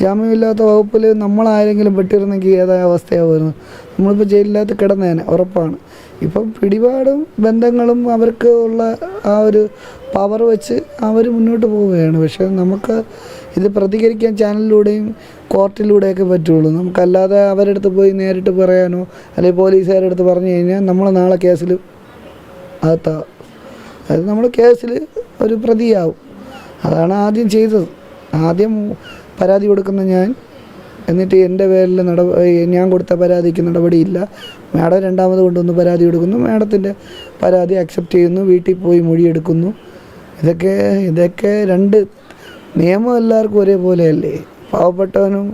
ജാമ്യമില്ലാത്ത വകുപ്പിൽ നമ്മളാരെങ്കിലും പെട്ടിരുന്നെങ്കിൽ ഏതായ അവസ്ഥയാവുമായിരുന്നു. നമ്മളിപ്പോൾ ജയിലിനകത്ത് കിടന്നേനെ ഉറപ്പാണ്. ഇപ്പം പിടിപാടും ബന്ധങ്ങളും അവർക്ക് ഉള്ള ആ ഒരു പവർ വെച്ച് അവർ മുന്നോട്ട് പോവുകയാണ്. പക്ഷേ നമുക്ക് ഇത് പ്രതികരിക്കാൻ ചാനലിലൂടെയും കോർട്ടിലൂടെയൊക്കെ പറ്റുള്ളൂ. നമുക്കല്ലാതെ അവരുടെ അടുത്ത് പോയി നേരിട്ട് പറയാനോ അല്ലെങ്കിൽ പോലീസുകാരുടെ അടുത്ത് പറഞ്ഞു കഴിഞ്ഞാൽ നമ്മൾ നാളെ കേസിൽ അകത്താവും. അതായത് നമ്മൾ കേസിൽ ഒരു പ്രതിയാവും. അതാണ് ആദ്യം ചെയ്തത്. ആദ്യം പരാതി കൊടുക്കുന്ന ഞാൻ, എന്നിട്ട് എൻ്റെ പേരിൽ ഞാൻ കൊടുത്ത പരാതിക്ക് നടപടിയില്ല. മാഡം രണ്ടാമത് കൊണ്ടുവന്ന് പരാതി കൊടുക്കുന്നു, മാഡത്തിൻ്റെ പരാതി അക്സെപ്റ്റ് ചെയ്യുന്നു, വീട്ടിൽ പോയി മൊഴിയെടുക്കുന്നു. ഇതൊക്കെ രണ്ട് നിയമം എല്ലാവർക്കും ഒരേപോലെയല്ലേ? പാവപ്പെട്ടവനും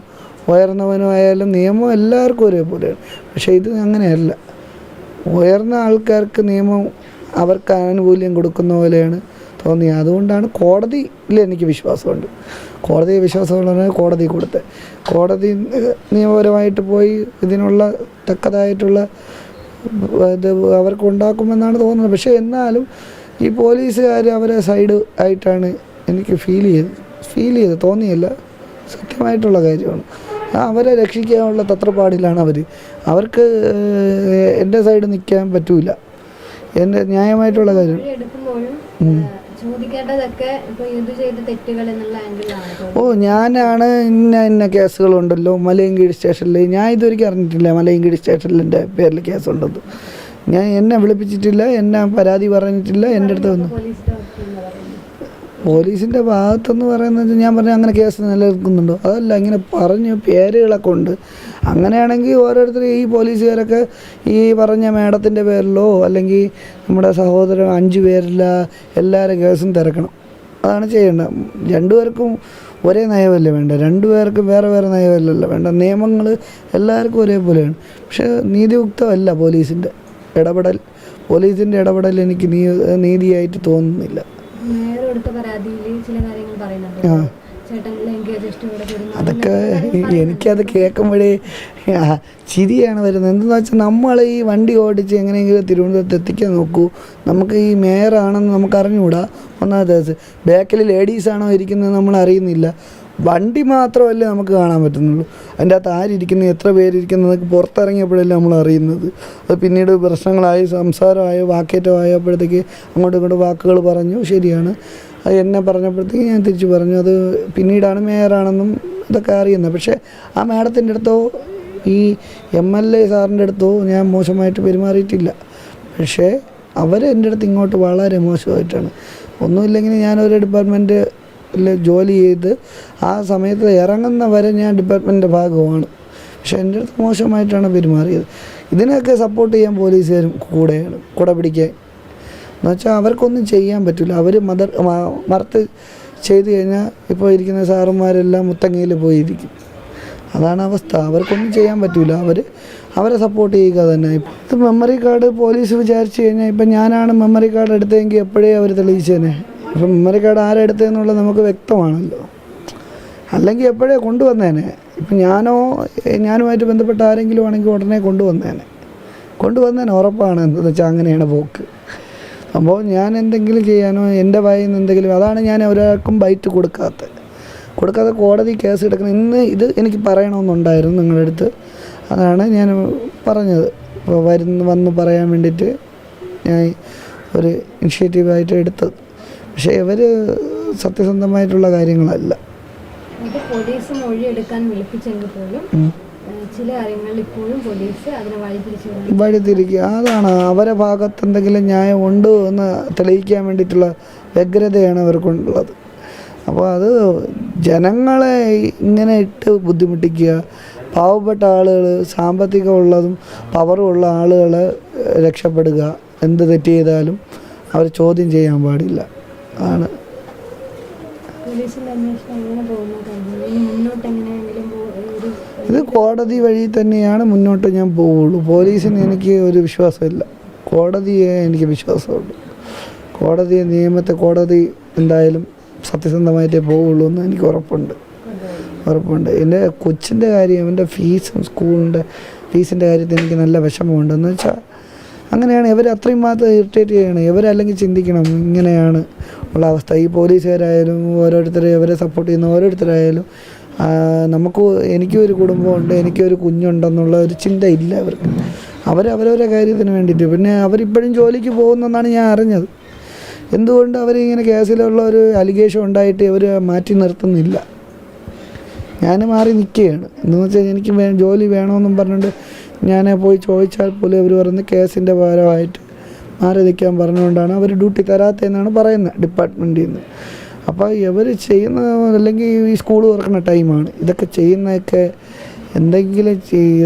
ഉയർന്നവനും ആയാലും നിയമം എല്ലാവർക്കും ഒരേപോലെയാണ്. പക്ഷേ ഇത് അങ്ങനെയല്ല. ഉയർന്ന ആൾക്കാർക്ക് നിയമം അവർക്ക് ആനുകൂല്യം കൊടുക്കുന്ന പോലെയാണ് തോന്നിയത്. അതുകൊണ്ടാണ് കോടതിയിൽ എനിക്ക് വിശ്വാസമുണ്ട്. കോടതിയെ വിശ്വാസമുള്ളതാണ് കോടതി കൊടുത്തത്. കോടതി നിയമപരമായിട്ട് പോയി ഇതിനുള്ള തക്കതായിട്ടുള്ള ഇത് അവർക്ക് ഉണ്ടാക്കുമെന്നാണ് തോന്നുന്നത്. പക്ഷേ എന്നാലും ഈ പോലീസുകാർ അവരെ സൈഡ് ആയിട്ടാണ് എനിക്ക് ഫീൽ ചെയ്ത് തോന്നിയില്ല. സത്യമായിട്ടുള്ള കാര്യമാണ്. അവരെ രക്ഷിക്കാനുള്ള തത്രപ്പാടിലാണ് അവർക്ക് എൻ്റെ സൈഡ് നിൽക്കാൻ പറ്റൂല. എൻ്റെ ന്യായമായിട്ടുള്ള കാര്യം ഞാനാണ് ഇന്ന കേസുകളുണ്ടല്ലോ മലയൻകീഴ് സ്റ്റേഷനിൽ. ഞാൻ ഇതുവരെയ്ക്കും അറിഞ്ഞിട്ടില്ല മലയൻകീഴ് സ്റ്റേഷനിൽ എൻ്റെ പേരിൽ കേസുണ്ടെന്ന്. എന്നെ വിളിപ്പിച്ചിട്ടില്ല, എന്നെ പരാതി പറഞ്ഞിട്ടില്ല. എൻ്റെ അടുത്ത് വന്നു പോലീസിൻ്റെ ഭാഗത്തെന്ന് പറയുന്നത് ഞാൻ പറഞ്ഞു അങ്ങനെ കേസ് നിലനിൽക്കുന്നുണ്ടോ? അതല്ല, ഇങ്ങനെ പറഞ്ഞു പേരുകളൊക്കെ ഉണ്ട്. അങ്ങനെയാണെങ്കിൽ ഓരോരുത്തർ ഈ പോലീസുകാരൊക്കെ ഈ പറഞ്ഞ മേഡത്തിൻ്റെ പേരിലോ അല്ലെങ്കിൽ നമ്മുടെ സഹോദരൻ 5 പേരില്ല എല്ലാവരും കേസും തിരക്കണം. അതാണ് ചെയ്യേണ്ടത്. രണ്ടുപേർക്കും ഒരേ നയമല്ലേ വേണ്ട, രണ്ടുപേർക്കും വേറെ വേറെ നയമല്ലല്ലോ വേണ്ട. നിയമങ്ങൾ എല്ലാവർക്കും ഒരേപോലെയാണ്. പക്ഷേ നീതിയുക്തമല്ല പോലീസിൻ്റെ ഇടപെടൽ എനിക്ക് നീതിയായിട്ട് തോന്നുന്നില്ല. അതൊക്കെ എനിക്കത് കേൾക്കുമ്പോഴേ ചിരിയാണ് വരുന്നത്. എന്തെന്ന് വെച്ചാൽ നമ്മൾ ഈ വണ്ടി ഓടിച്ച് എങ്ങനെയെങ്കിലും തിരുവനന്തപുരത്ത് എത്തിക്കാൻ നോക്കൂ. നമുക്ക് ഈ മേയറാണെന്ന് നമുക്ക് അറിഞ്ഞുകൂടാ. ഒന്നാമത്തെ ദിവസം ബാക്കിൽ ലേഡീസാണോ ഇരിക്കുന്നത് നമ്മൾ അറിയുന്നില്ല. വണ്ടി മാത്രമല്ലേ നമുക്ക് കാണാൻ പറ്റുന്നുള്ളൂ. അതിൻ്റെ അകത്ത് ആരിയ്ക്കുന്നു, എത്ര പേരിയ്ക്കുന്നതൊക്കെ പുറത്തിറങ്ങിയപ്പോഴല്ലേ നമ്മൾ അറിയുന്നത്. അത് പിന്നീട് പ്രശ്നങ്ങളായി, സംസാരമായി, വാക്കേറ്റമായപ്പോഴത്തേക്ക് അങ്ങോട്ടും ഇങ്ങോട്ടും വാക്കുകൾ പറഞ്ഞു. ശരിയാണ്, അത് എന്നെ പറഞ്ഞപ്പോഴത്തേക്ക് ഞാൻ തിരിച്ചു പറഞ്ഞു. അത് പിന്നീടാണ് മേയറാണെന്നും ഇതൊക്കെ അറിയുന്നത്. പക്ഷേ ആ മാഡത്തിൻ്റെ അടുത്തോ ഈ MLA സാറിൻ്റെ അടുത്തോ ഞാൻ മോശമായിട്ട് പെരുമാറിയിട്ടില്ല. പക്ഷേ എൻ്റെ അടുത്ത് ഇങ്ങോട്ട് വളരെ മോശമായിട്ടാണ്. ഒന്നുമില്ലെങ്കിൽ ഞാനൊരു ഡിപ്പാർട്ട്മെൻറ്റ് ജോലി ചെയ്ത് ആ സമയത്ത് ഇറങ്ങുന്നവരെ ഞാൻ ഡിപ്പാർട്ട്മെൻറ്റിൻ്റെ ഭാഗമാണ്. പക്ഷേ എൻ്റെ അടുത്ത് മോശമായിട്ടാണ് പെരുമാറിയത്. ഇതിനൊക്കെ സപ്പോർട്ട് ചെയ്യാൻ പോലീസുകാരും കൂടെ പിടിക്കാൻ എന്നുവെച്ചാൽ അവർക്കൊന്നും ചെയ്യാൻ പറ്റില്ല. അവർ മറത്ത് ചെയ്ത് കഴിഞ്ഞാൽ ഇപ്പോൾ ഇരിക്കുന്ന സാറന്മാരെല്ലാം മുത്തങ്ങയിൽ പോയിരിക്കും. അതാണ് അവസ്ഥ. അവർക്കൊന്നും ചെയ്യാൻ പറ്റില്ല. അവരെ സപ്പോർട്ട് ചെയ്യുക തന്നെ. ഇത് മെമ്മറി കാർഡ് പോലീസ് വിചാരിച്ചു കഴിഞ്ഞാൽ ഇപ്പം ഞാനാണ് മെമ്മറി കാർഡ് എടുത്തതെങ്കിൽ എപ്പോഴേ അവർ തെളിയിച്ചേനെ. ഇപ്പം മെമ്മറി കാർഡ് ആരെടുത്തതെന്നുള്ളത് നമുക്ക് വ്യക്തമാണല്ലോ. അല്ലെങ്കിൽ എപ്പോഴേ കൊണ്ടുവന്നേനെ. ഇപ്പം ഞാനുമായിട്ട് ബന്ധപ്പെട്ട ആരെങ്കിലും ആണെങ്കിൽ ഉടനെ കൊണ്ടുവന്നേനെ ഉറപ്പാണ്. എന്താണെന്ന് വെച്ചാൽ അങ്ങനെയാണ് പോക്ക്. അപ്പോൾ ഞാൻ എന്തെങ്കിലും ചെയ്യാനോ എൻ്റെ വായിൽ നിന്ന് എന്തെങ്കിലും, അതാണ് ഞാൻ ഒരാൾക്കും ബൈറ്റ് കൊടുക്കാതെ കോടതി കേസ് എടുക്കുന്നത്. ഇന്ന് ഇത് എനിക്ക് പറയണമെന്നുണ്ടായിരുന്നു നിങ്ങളുടെ അടുത്ത്. അതാണ് ഞാൻ പറഞ്ഞത്. ഇപ്പോൾ വന്ന് പറയാൻ വേണ്ടിയിട്ട് ഞാൻ ഒരു ഇനിഷ്യേറ്റീവായിട്ട് എടുത്തത്. പക്ഷേ ഇവർ സത്യസന്ധമായിട്ടുള്ള കാര്യങ്ങളല്ല. പോലീസ് മൊഴിയെടുക്കാൻ വിളിപ്പിച്ചെങ്കിൽ പോലും ചില കാര്യങ്ങളിൽ ഇപ്പോഴും പോലീസ് അതിനെ വഴിതിരിക്കുക. അതാണ് അവരെ ഭാഗത്ത് എന്തെങ്കിലും ന്യായം ഉണ്ട് എന്ന് തെളിയിക്കാൻ വേണ്ടിയിട്ടുള്ള വ്യഗ്രതയാണ് അവർക്കുള്ളത്. അപ്പോൾ അത് ജനങ്ങളെ ഇങ്ങനെ ഇട്ട് ബുദ്ധിമുട്ടിക്കുക. പാവപ്പെട്ട ആളുകൾ, സാമ്പത്തികമുള്ളതും പവറുമുള്ള ആളുകൾ രക്ഷപ്പെടുക. എന്ത് തെറ്റ് ചെയ്താലും അവർ ചോദ്യം ചെയ്യാൻ പാടില്ല. ആണ് ഇത് കോടതി വഴി തന്നെയാണ് മുന്നോട്ട് ഞാൻ പോവുള്ളൂ. പോലീസിന് എനിക്ക് ഒരു വിശ്വാസമില്ല, കോടതിയെ എനിക്ക് വിശ്വാസമുള്ളൂ. കോടതി എന്തായാലും സത്യസന്ധമായിട്ടേ പോവുള്ളൂ എന്ന് എനിക്ക് ഉറപ്പുണ്ട്. എൻ്റെ കൊച്ചിൻ്റെ കാര്യം, എൻ്റെ സ്കൂളിൻ്റെ ഫീസിൻ്റെ കാര്യത്തിൽ എനിക്ക് നല്ല വിഷമമുണ്ട്. എന്ന് വെച്ചാൽ അങ്ങനെയാണ് ഇവർ അത്രയും മാത്രം ഇറിറ്റേറ്റ് ചെയ്യണം. ഇവരല്ലെങ്കിൽ ചിന്തിക്കണം ഇങ്ങനെയാണ് ഉള്ള അവസ്ഥ. ഈ പോലീസുകാരായാലും ഇവരെ സപ്പോർട്ട് ചെയ്യുന്ന ഓരോരുത്തരായാലും നമുക്ക് എനിക്കൊരു കുടുംബമുണ്ട്, എനിക്കൊരു കുഞ്ഞുണ്ടെന്നുള്ള ഒരു ചിന്ത ഇല്ല അവർക്ക്. അവരവരവരുടെ കാര്യത്തിന് വേണ്ടിയിട്ട്. പിന്നെ അവരിപ്പോഴും ജോലിക്ക് പോകുന്നെന്നാണ് ഞാൻ അറിഞ്ഞത്. എന്തുകൊണ്ട് അവരിങ്ങനെ കേസിലുള്ള ഒരു അലിഗേഷൻ ഉണ്ടായിട്ട് ഇവർ മാറ്റി നിർത്തുന്നില്ല? ഞാൻ മാറി നിൽക്കുകയാണ്. എന്താണെന്ന് വെച്ചാൽ എനിക്ക് ജോലി വേണമെന്നും പറഞ്ഞുകൊണ്ട് ഞാൻ പോയി ചോദിച്ചാൽ പോലും അവർ പറയുന്നത് കേസിൻ്റെ ഭാരമായിട്ട് മാറി നിൽക്കാൻ പറഞ്ഞുകൊണ്ടാണ് അവർ ഡ്യൂട്ടി തരാത്തതെന്നാണ് പറയുന്നത് ഡിപ്പാർട്ട്മെൻറ്റിൽ നിന്ന്. അപ്പോൾ ഇവർ ചെയ്യുന്ന, അല്ലെങ്കിൽ ഈ സ്കൂൾ തുറക്കുന്ന ടൈമാണ് ഇതൊക്കെ ചെയ്യുന്നതൊക്കെ. എന്തെങ്കിലും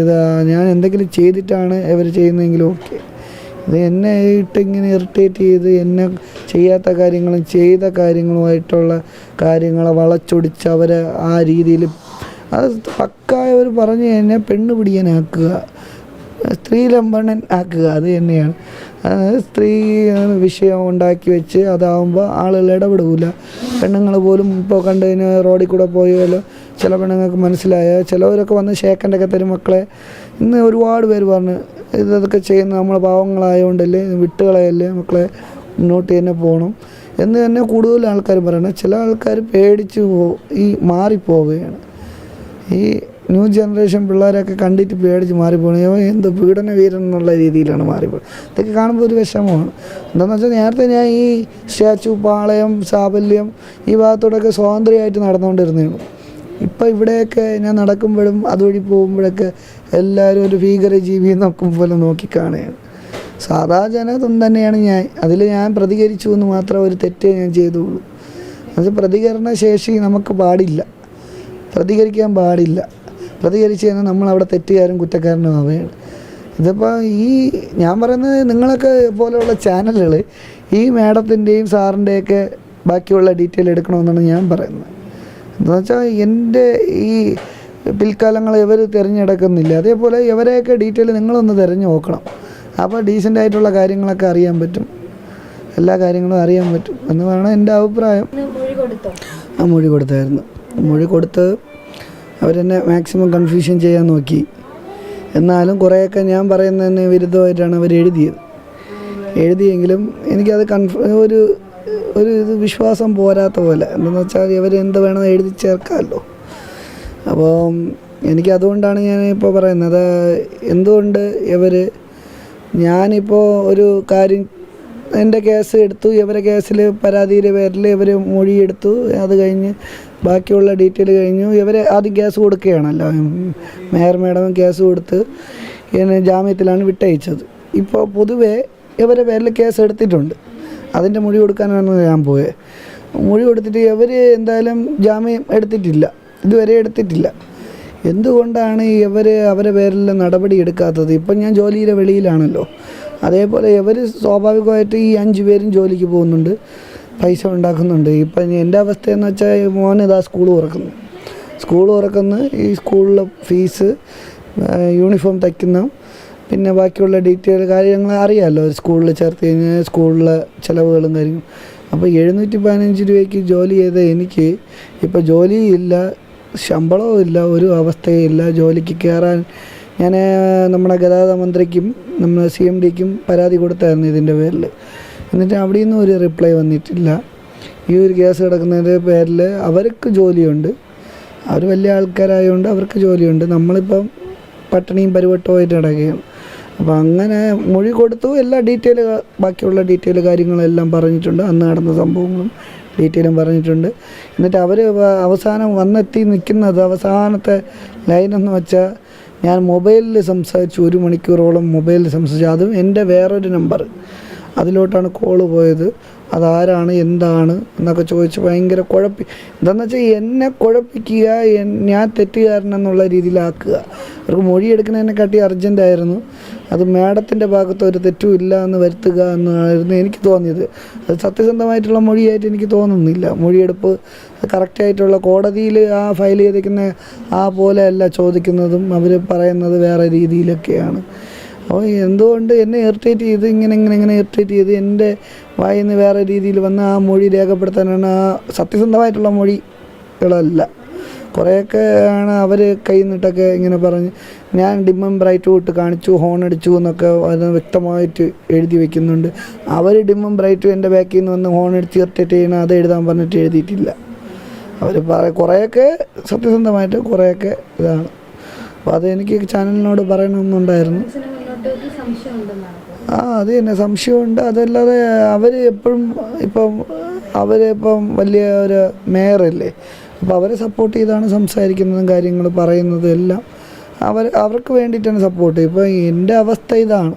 ഞാൻ എന്തെങ്കിലും ചെയ്തിട്ടാണ് ഇവർ ചെയ്യുന്നതെങ്കിലും ഓക്കെ. ഇത് എന്നെ ഇട്ട് ഇങ്ങനെ ഇറിറ്റേറ്റ് ചെയ്ത് എന്നെ ചെയ്യാത്ത കാര്യങ്ങളും ചെയ്ത കാര്യങ്ങളുമായിട്ടുള്ള കാര്യങ്ങളെ വളച്ചൊടിച്ച് അവരെ ആ രീതിയിൽ അത് പക്കായവർ പറഞ്ഞ് എന്നെ പെണ്ണ് പിടിക്കാനാക്കുക, സ്ത്രീലംബണൻ ആക്കുക. അത് തന്നെയാണ്. സ്ത്രീ വിഷയം ഉണ്ടാക്കി വെച്ച് അതാവുമ്പോൾ ആളുകൾ ഇടപെടില്ല. പെണ്ണുങ്ങൾ പോലും ഇപ്പോൾ കണ്ടു കഴിഞ്ഞാൽ റോഡിൽ കൂടെ പോയാലോ ചില പെണ്ണുങ്ങൾക്ക് മനസ്സിലായ ചിലവരൊക്കെ വന്ന് ഷേക്കൻ്റെ ഒക്കെ തരും മക്കളെ. ഇന്ന് ഒരുപാട് പേര് പറഞ്ഞ് ഇതൊക്കെ ചെയ്യുന്ന നമ്മൾ പാവങ്ങളായതുകൊണ്ടല്ലേ, വിട്ടുകളയല്ലേ മക്കളെ, മുന്നോട്ട് തന്നെ പോകണം എന്ന് തന്നെ കൂടുതൽ ആൾക്കാർ പറയണം. ചില ആൾക്കാർ പേടിച്ച് ഈ മാറിപ്പോവുകയാണ്. ഈ ന്യൂ ജനറേഷൻ പിള്ളേരൊക്കെ കണ്ടിട്ട് പേടിച്ച് മാറിപ്പോകണം. എന്തോ പീഡന വീരൻ എന്നുള്ള രീതിയിലാണ് മാറിപ്പോകുന്നത്. ഇതൊക്കെ കാണുമ്പോൾ ഒരു വിഷമമാണ്. എന്താണെന്ന് വെച്ചാൽ നേരത്തെ ഞാൻ ഈ സ്റ്റാച്ചു, പാളയം, സാഫല്യം ഈ ഭാഗത്തോടൊക്കെ സ്വാതന്ത്ര്യമായിട്ട് നടന്നുകൊണ്ടിരുന്നതാണ്. ഇപ്പം ഇവിടെയൊക്കെ ഞാൻ നടക്കുമ്പോഴും അതുവഴി പോകുമ്പോഴൊക്കെ എല്ലാവരും ഒരു ഭീകരജീവി നോക്കും പോലെ നോക്കിക്കാണുകയാണ്. സാധാ ജനം തന്നെയാണ് ഞാൻ. അതിൽ ഞാൻ പ്രതികരിച്ചു എന്ന് മാത്രം ഒരു തെറ്റേ ഞാൻ ചെയ്തുള്ളൂ. അത് പ്രതികരണ ശേഷി നമുക്ക് പാടില്ല, പ്രതികരിക്കാൻ പാടില്ല. പ്രതികരിച്ച് കഴിഞ്ഞാൽ നമ്മളവിടെ തെറ്റുകാരും കുറ്റക്കാരനും ആവുകയാണ്. ഇതിപ്പോൾ ഈ ഞാൻ പറയുന്നത് നിങ്ങളൊക്കെ പോലെയുള്ള ചാനലുകൾ ഈ മാഡത്തിൻ്റെയും സാറിൻ്റെയൊക്കെ ബാക്കിയുള്ള ഡീറ്റെയിൽ എടുക്കണമെന്നാണ് ഞാൻ പറയുന്നത്. എന്താണെന്ന് വെച്ചാൽ എൻ്റെ ഈ പിൽക്കാലങ്ങൾ ഇവർ തിരഞ്ഞെടുക്കുന്നില്ല. അതേപോലെ ഇവരെയൊക്കെ ഡീറ്റെയിൽ നിങ്ങളൊന്ന് തിരഞ്ഞു നോക്കണം. അപ്പോൾ ഡീസൻ്റായിട്ടുള്ള കാര്യങ്ങളൊക്കെ അറിയാൻ പറ്റും, എല്ലാ കാര്യങ്ങളും അറിയാൻ പറ്റും എന്ന് വേണം എൻ്റെ അഭിപ്രായം. മൊഴി കൊടുത്തായിരുന്നു. മൊഴി കൊടുത്ത് അവരെന്നെ മാക്സിമം കൺഫ്യൂഷൻ ചെയ്യാൻ നോക്കി. എന്നാലും കുറേയൊക്കെ ഞാൻ പറയുന്നതിന് വിരുദ്ധമായിട്ടാണ് അവർ എഴുതിയെങ്കിലും എനിക്കത് ഒരു ഇത് വിശ്വാസം പോരാത്ത പോലെ. എന്താണെന്ന് വെച്ചാൽ ഇവർ എന്ത് വേണം എഴുതി ചേർക്കാമല്ലോ. അപ്പോൾ എനിക്കതുകൊണ്ടാണ് ഞാനിപ്പോൾ പറയുന്നത്, എന്തുകൊണ്ട് ഞാനിപ്പോൾ ഒരു കാര്യം എൻ്റെ കേസ് എടുത്തു, ഇവരെ കേസിൽ പരാതിയുടെ പേരിൽ ഇവർ മൊഴിയെടുത്തു. അത് കഴിഞ്ഞ് ബാക്കിയുള്ള ഡീറ്റെയിൽ കഴിഞ്ഞു. ഇവരെ ആദ്യം കേസ് കൊടുക്കുകയാണല്ലോ, മേയർ മേഡം കേസ് കൊടുത്ത് എന്നെ ജാമ്യത്തിലാണ് വിട്ടയച്ചത്. ഇപ്പോൾ പൊതുവേ ഇവരെ പേരിൽ കേസ് എടുത്തിട്ടുണ്ട്. അതിൻ്റെ മൊഴി കൊടുക്കാനാണ് ഞാൻ പോയത്. മൊഴി കൊടുത്തിട്ട് ഇവർ എന്തായാലും ജാമ്യം എടുത്തിട്ടില്ല, ഇതുവരെ എടുത്തിട്ടില്ല. എന്തുകൊണ്ടാണ് അവരെ പേരിൽ നടപടി എടുക്കാത്തത്? ഇപ്പം ഞാൻ ജോലിയുടെ വെളിയിലാണല്ലോ. അതേപോലെ ഇവർ സ്വാഭാവികമായിട്ട് ഈ 5 പേരും ജോലിക്ക് പോകുന്നുണ്ട്, പൈസ ഉണ്ടാക്കുന്നുണ്ട്. ഇപ്പം എൻ്റെ അവസ്ഥയെന്ന് വെച്ചാൽ മോൻ ഇതാ സ്കൂൾ തുറക്കുന്നു. ഈ സ്കൂളിലെ ഫീസ്, യൂണിഫോം തയ്ക്കുന്ന, പിന്നെ ബാക്കിയുള്ള ഡീറ്റെയിൽ കാര്യങ്ങൾ അറിയാമല്ലോ. സ്കൂളിൽ ചേർത്ത് കഴിഞ്ഞാൽ സ്കൂളിലെ ചിലവുകളും കാര്യങ്ങളും. അപ്പോൾ 715 രൂപയ്ക്ക് ജോലി ചെയ്ത എനിക്ക് ഇപ്പോൾ ജോലിയില്ല, ശമ്പളവും ഇല്ല, ഒരു അവസ്ഥയില്ല. ജോലിക്ക് കയറാൻ ഞാൻ നമ്മുടെ ഗതാഗത മന്ത്രിക്കും നമ്മുടെ CMDക്കും പരാതി കൊടുത്തായിരുന്നു ഇതിൻ്റെ പേരിൽ. എന്നിട്ട് അവിടെ നിന്നും ഒരു റിപ്ലൈ വന്നിട്ടില്ല. ഈ ഒരു കേസ് കിടക്കുന്നതിൻ്റെ പേരിൽ അവർക്ക് ജോലിയുണ്ട്, അവർ വലിയ ആൾക്കാരായതുകൊണ്ട് അവർക്ക് ജോലിയുണ്ട്. നമ്മളിപ്പം പട്ടിണിയും പരിവട്ടമായിട്ട് കിടക്കുകയാണ്. അപ്പോൾ അങ്ങനെ മൊഴി കൊടുത്തു. എല്ലാ ബാക്കിയുള്ള ഡീറ്റെയിൽ കാര്യങ്ങളെല്ലാം പറഞ്ഞിട്ടുണ്ട്. അന്ന് നടന്ന സംഭവങ്ങളും ഡീറ്റെയിലും പറഞ്ഞിട്ടുണ്ട്. എന്നിട്ട് അവർ അവസാനം വന്നെത്തി നിൽക്കുന്നത്, അവസാനത്തെ ലൈനെന്ന് വെച്ചാൽ ഞാൻ മൊബൈലിൽ സംസാരിച്ചു, 1 മണിക്കൂറോളം മൊബൈലിൽ സംസാരിച്ചു. അതും എൻ്റെ വേറൊരു നമ്പർ, അതിലോട്ടാണ് കോള് പോയത്. അതാരാണ് എന്താണ് എന്നൊക്കെ ചോദിച്ച് ഭയങ്കര എന്താണെന്ന് വെച്ചാൽ എന്നെ കുഴപ്പിക്കുക, ഞാൻ തെറ്റുകാരനെന്നുള്ള രീതിയിലാക്കുക. അവർക്ക് മൊഴിയെടുക്കുന്നതിനെക്കാട്ടി അർജൻറ്റായിരുന്നു. അത് മാഡത്തിൻ്റെ ഭാഗത്ത് ഒരു തെറ്റും ഇല്ല എന്ന് വരുത്തുക എന്നായിരുന്നു എനിക്ക് തോന്നിയത്. അത് സത്യസന്ധമായിട്ടുള്ള മൊഴിയായിട്ട് എനിക്ക് തോന്നുന്നില്ല. മൊഴിയെടുപ്പ് കറക്റ്റായിട്ടുള്ള കോടതിയിൽ ആ ഫയൽ ചെയ്തിരിക്കുന്ന ആ പോലെ അല്ല ചോദിക്കുന്നതും അവർ പറയുന്നത് വേറെ രീതിയിലൊക്കെയാണ്. അപ്പോൾ എന്തുകൊണ്ട് എന്നെ ഇറിറ്റേറ്റ് ചെയ്ത് ഇങ്ങനെ ഇറിറ്റേറ്റ് ചെയ്ത് എൻ്റെ വായിൽ നിന്ന് വേറെ രീതിയിൽ വന്ന് ആ മൊഴി രേഖപ്പെടുത്താനാണ്. ആ സത്യസന്ധമായിട്ടുള്ള മൊഴികളല്ല. കുറേയൊക്കെ ആണ് അവർ കൈ നിന്നിട്ടൊക്കെ ഇങ്ങനെ പറഞ്ഞ് ഞാൻ ഡിമ്മം ബ്രൈറ്റ് വിട്ട് കാണിച്ചു, ഹോൺ അടിച്ചു എന്നൊക്കെ അത് വ്യക്തമായിട്ട് എഴുതി വെക്കുന്നുണ്ട്. അവർ ഡിമ്മം ബ്രൈറ്റും എൻ്റെ ബാക്കിൽ നിന്ന് വന്ന് ഹോൺ അടിച്ച് ഇറിറ്റേറ്റ് ചെയ്യണം, അത് എഴുതാൻ പറഞ്ഞിട്ട് എഴുതിയിട്ടില്ല. അവർ കുറേയൊക്കെ സത്യസന്ധമായിട്ട് കുറേയൊക്കെ ഇതാണ്. അപ്പോൾ അതെനിക്ക് ചാനലിനോട് പറയണമെന്നുണ്ടായിരുന്നു. മുന്നോട്ടേക്ക് സംശയം ഉണ്ടെന്നാണ്. അത് തന്നെ സംശയമുണ്ട്. അതല്ലാതെ അവർ എപ്പോഴും അവരിപ്പം വലിയ ഒരു മേയറല്ലേ, അപ്പോൾ അവരെ സപ്പോർട്ട് ചെയ്താണ് സംസാരിക്കുന്നതും കാര്യങ്ങൾ പറയുന്നതും എല്ലാം അവർക്ക് വേണ്ടിയിട്ടാണ് സപ്പോർട്ട്. ഇപ്പോൾ എൻ്റെ അവസ്ഥ ഇതാണ്.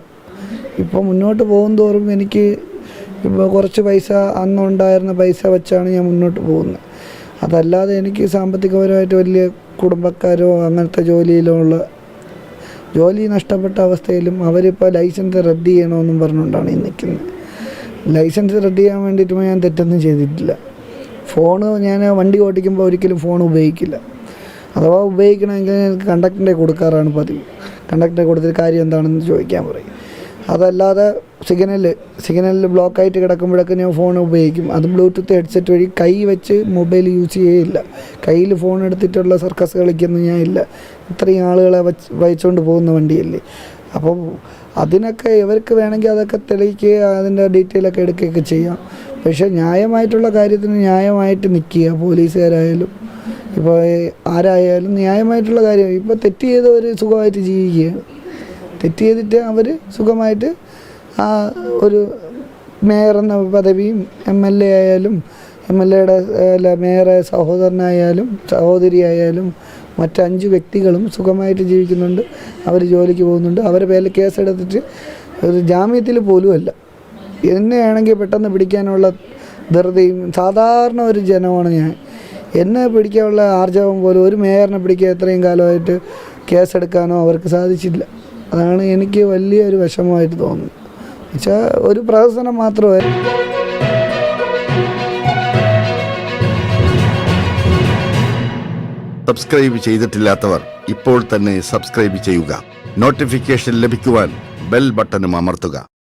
ഇപ്പോൾ മുന്നോട്ട് പോകും തോറും എനിക്ക് ഇപ്പോൾ കുറച്ച് പൈസ അന്നുണ്ടായിരുന്ന പൈസ വെച്ചാണ് ഞാൻ മുന്നോട്ട് പോകുന്നത്. അതല്ലാതെ എനിക്ക് സാമ്പത്തികപരമായിട്ട് വലിയ കുടുംബക്കാരോ അങ്ങനത്തെ ജോലി നഷ്ടപ്പെട്ട അവസ്ഥയിലും അവരിപ്പോൾ ലൈസൻസ് റദ്ദ് ചെയ്യണമെന്നും പറഞ്ഞുകൊണ്ടാണ് ഈ നിൽക്കുന്നത്. ലൈസൻസ് റദ്ദ് ചെയ്യാൻ വേണ്ടിയിട്ട് ഞാൻ തെറ്റൊന്നും ചെയ്തിട്ടില്ല. ഞാൻ വണ്ടി ഓടിക്കുമ്പോൾ ഒരിക്കലും ഫോൺ ഉപയോഗിക്കില്ല. അഥവാ ഉപയോഗിക്കണമെങ്കിൽ കണ്ടക്ടറിൻ്റെ കൊടുക്കാറാണ് പതിവ്. കണ്ടക്ടറെ കൊടുത്തിട്ട് കാര്യം എന്താണെന്ന് ചോദിക്കാൻ പറയും. അതല്ലാതെ സിഗ്നലിൽ ബ്ലോക്കായിട്ട് കിടക്കുമ്പോഴൊക്കെ ഞാൻ ഫോൺ ഉപയോഗിക്കും. അത് ബ്ലൂടൂത്ത് ഹെഡ്സെറ്റ് വഴി കൈ വെച്ച് മൊബൈൽ യൂസ് ചെയ്യില്ല. കയ്യിൽ ഫോൺ എടുത്തിട്ടുള്ള സർക്കസ് കളിക്കൊന്നും ഞാൻ ഇല്ല. ഇത്രയും ആളുകളെ വഹിച്ചുകൊണ്ട് പോകുന്ന വണ്ടിയല്ലേ. അപ്പോൾ അതിനൊക്കെ ഇവർക്ക് വേണമെങ്കിൽ അതൊക്കെ തെളിയിക്കുക, അതിൻ്റെ ഡീറ്റെയിലൊക്കെ എടുക്കുകയൊക്കെ ചെയ്യാം. പക്ഷേ ന്യായമായിട്ടുള്ള കാര്യത്തിന് ന്യായമായിട്ട് നിൽക്കുക. പോലീസുകാരായാലും ഇപ്പോൾ ആരായാലും ന്യായമായിട്ടുള്ള കാര്യം. ഇപ്പോൾ തെറ്റ് ചെയ്തവർ സുഖമായിട്ട് ജീവിക്കുകയാണ്. തെറ്റ് ചെയ്തിട്ട് അവർ സുഖമായിട്ട് ആ ഒരു മേയർ എന്ന പദവിയും MLA ആയാലും MLAയുടെ മേയറെ സഹോദരനായാലും സഹോദരിയായാലും മറ്റ് 5 വ്യക്തികളും സുഖമായിട്ട് ജീവിക്കുന്നുണ്ട്. അവർ ജോലിക്ക് പോകുന്നുണ്ട്. അവരെ പേരിൽ കേസെടുത്തിട്ട് ഒരു ജാമ്യത്തിൽ പോലും അല്ല. എന്നെയാണെങ്കിൽ പെട്ടെന്ന് പിടിക്കാനുള്ള ധൃതിയും സാധാരണ ഒരു ജനമാണ് ഞാൻ. എന്നെ പിടിക്കാനുള്ള ആർജവം പോലും ഒരു മേയറിനെ പിടിക്കുക ഇത്രയും കാലമായിട്ട് കേസെടുക്കാനോ അവർക്ക് സാധിച്ചില്ല. അതാണ് എനിക്ക് വലിയൊരു വിഷമമായിട്ട് തോന്നുന്നത്. വെച്ചാൽ ഒരു പ്രഹസനം മാത്രമേ. സബ്സ്ക്രൈബ് ചെയ്തിട്ടില്ലാത്തവർ ഇപ്പോൾ തന്നെ സബ്സ്ക്രൈബ് ചെയ്യുക. നോട്ടിഫിക്കേഷൻ ലഭിക്കുവാൻ ബെൽ ബട്ടണും അമർത്തുക.